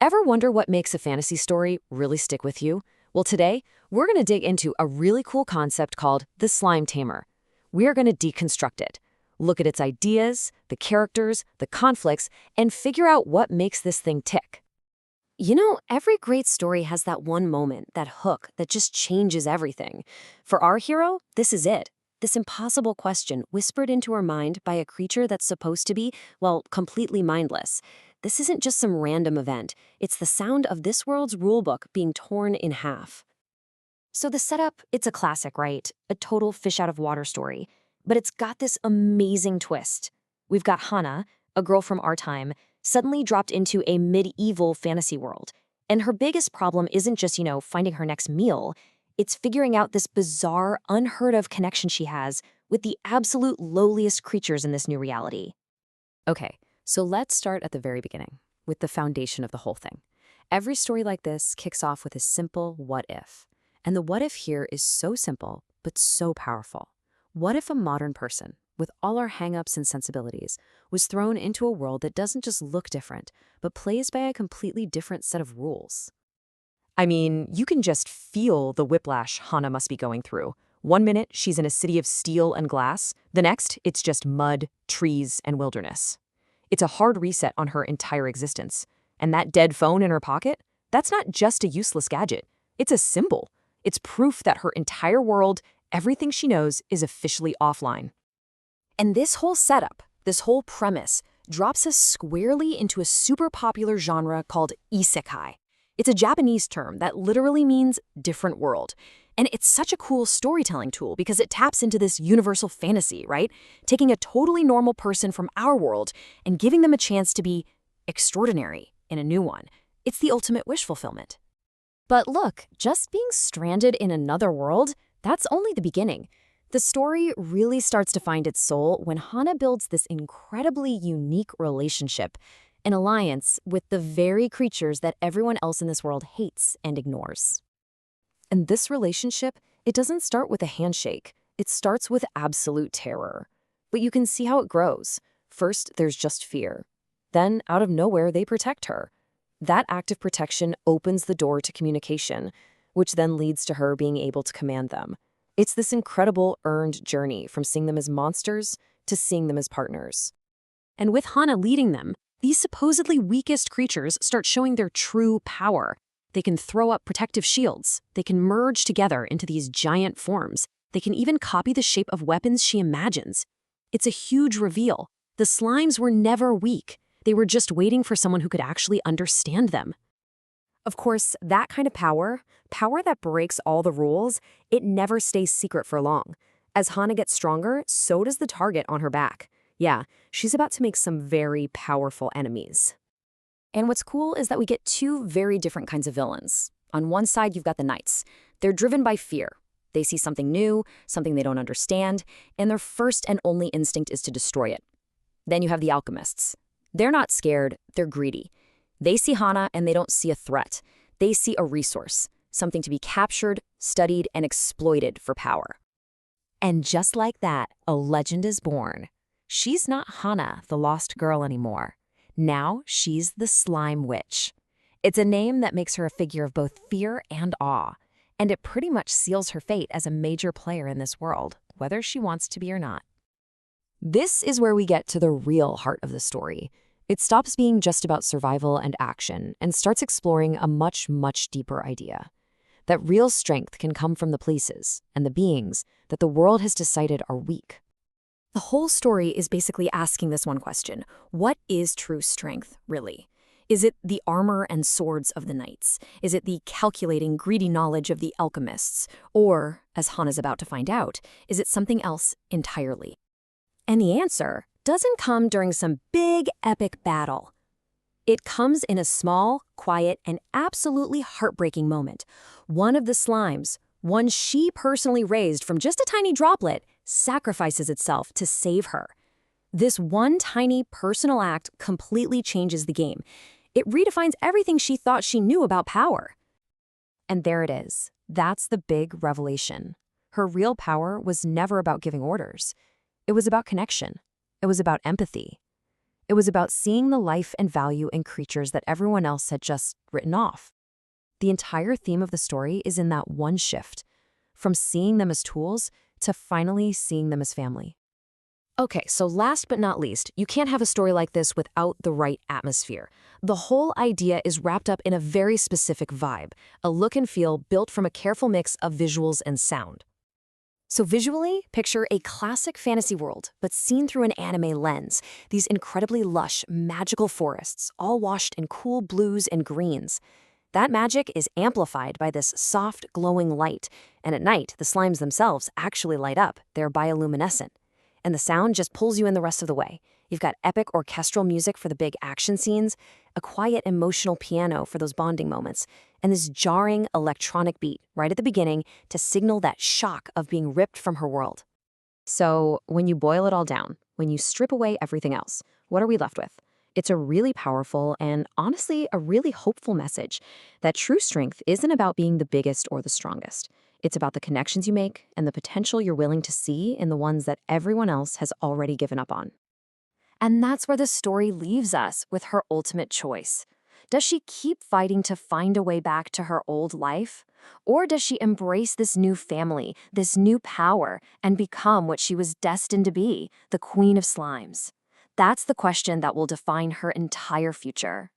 Ever wonder what makes a fantasy story really stick with you? Well, today, we're going to dig into a really cool concept called the Slime Tamer. We are going to deconstruct it, look at its ideas, the characters, the conflicts, and figure out what makes this thing tick. You know, every great story has that one moment, that hook, that just changes everything. For our hero, this is it. This impossible question whispered into her mind by a creature that's supposed to be, well, completely mindless. This isn't just some random event. It's the sound of this world's rulebook being torn in half. So the setup, it's a classic, right? A total fish-out-of-water story. But it's got this amazing twist. We've got Hana, a girl from our time, suddenly dropped into a medieval fantasy world. And her biggest problem isn't just, finding her next meal. It's figuring out this bizarre, unheard-of connection she has with the absolute lowliest creatures in this new reality. Okay, so let's start at the very beginning, with the foundation of the whole thing. Every story like this kicks off with a simple what if. And the what if here is so simple, but so powerful. What if a modern person, with all our hang-ups and sensibilities, was thrown into a world that doesn't just look different, but plays by a completely different set of rules? I mean, you can just feel the whiplash Hana must be going through. One minute, she's in a city of steel and glass. The next, it's just mud, trees, and wilderness. It's a hard reset on her entire existence. And that dead phone in her pocket? That's not just a useless gadget. It's a symbol. It's proof that her entire world, everything she knows, is officially offline. And this whole setup, this whole premise, drops us squarely into a super popular genre called isekai. It's a Japanese term that literally means different world. And it's such a cool storytelling tool because it taps into this universal fantasy, right? Taking a totally normal person from our world and giving them a chance to be extraordinary in a new one. It's the ultimate wish fulfillment. But look, just being stranded in another world, that's only the beginning. The story really starts to find its soul when Hana builds this incredibly unique relationship, an alliance with the very creatures that everyone else in this world hates and ignores. And this relationship, it doesn't start with a handshake. It starts with absolute terror. But you can see how it grows. First, there's just fear. Then, out of nowhere, they protect her. That act of protection opens the door to communication, which then leads to her being able to command them. It's this incredible earned journey from seeing them as monsters to seeing them as partners. And with Hana leading them, these supposedly weakest creatures start showing their true power. They can throw up protective shields. They can merge together into these giant forms. They can even copy the shape of weapons she imagines. It's a huge reveal. The slimes were never weak. They were just waiting for someone who could actually understand them. Of course, that kind of power that breaks all the rules, it never stays secret for long. As Hana gets stronger, so does the target on her back. Yeah, she's about to make some very powerful enemies. And what's cool is that we get two very different kinds of villains. On one side, you've got the knights. They're driven by fear. They see something new, something they don't understand, and their first and only instinct is to destroy it. Then you have the alchemists. They're not scared, they're greedy. They see Hana and they don't see a threat. They see a resource, something to be captured, studied, and exploited for power. And just like that, a legend is born. She's not Hana, the lost girl, anymore. Now she's the Slime Witch. It's a name that makes her a figure of both fear and awe, and it pretty much seals her fate as a major player in this world, whether she wants to be or not. This is where we get to the real heart of the story. It stops being just about survival and action and starts exploring a much, much deeper idea. That real strength can come from the places and the beings that the world has decided are weak. The whole story is basically asking this one question: what is true strength, really? Is it the armor and swords of the knights? Is it the calculating, greedy knowledge of the alchemists? Or, as Hana's about to find out, is it something else entirely? And the answer doesn't come during some big, epic battle. It comes in a small, quiet, and absolutely heartbreaking moment. One of the slimes, one she personally raised from just a tiny droplet, sacrifices itself to save her. This one tiny personal act completely changes the game. It redefines everything she thought she knew about power. And there it is. That's the big revelation. Her real power was never about giving orders. It was about connection. It was about empathy. It was about seeing the life and value in creatures that everyone else had just written off. The entire theme of the story is in that one shift, from seeing them as tools to finally seeing them as family. Okay, so last but not least, you can't have a story like this without the right atmosphere. The whole idea is wrapped up in a very specific vibe, a look and feel built from a careful mix of visuals and sound. So visually, picture a classic fantasy world, but seen through an anime lens. These incredibly lush, magical forests, all washed in cool blues and greens. That magic is amplified by this soft, glowing light, and at night, the slimes themselves actually light up. They're bioluminescent. And the sound just pulls you in the rest of the way. You've got epic orchestral music for the big action scenes, a quiet emotional piano for those bonding moments, and this jarring electronic beat right at the beginning to signal that shock of being ripped from her world. So when you boil it all down, when you strip away everything else, what are we left with? It's a really powerful and honestly a really hopeful message that true strength isn't about being the biggest or the strongest. It's about the connections you make and the potential you're willing to see in the ones that everyone else has already given up on. And that's where the story leaves us with her ultimate choice. Does she keep fighting to find a way back to her old life? Or does she embrace this new family, this new power, and become what she was destined to be, the Queen of Slimes? That's the question that will define her entire future.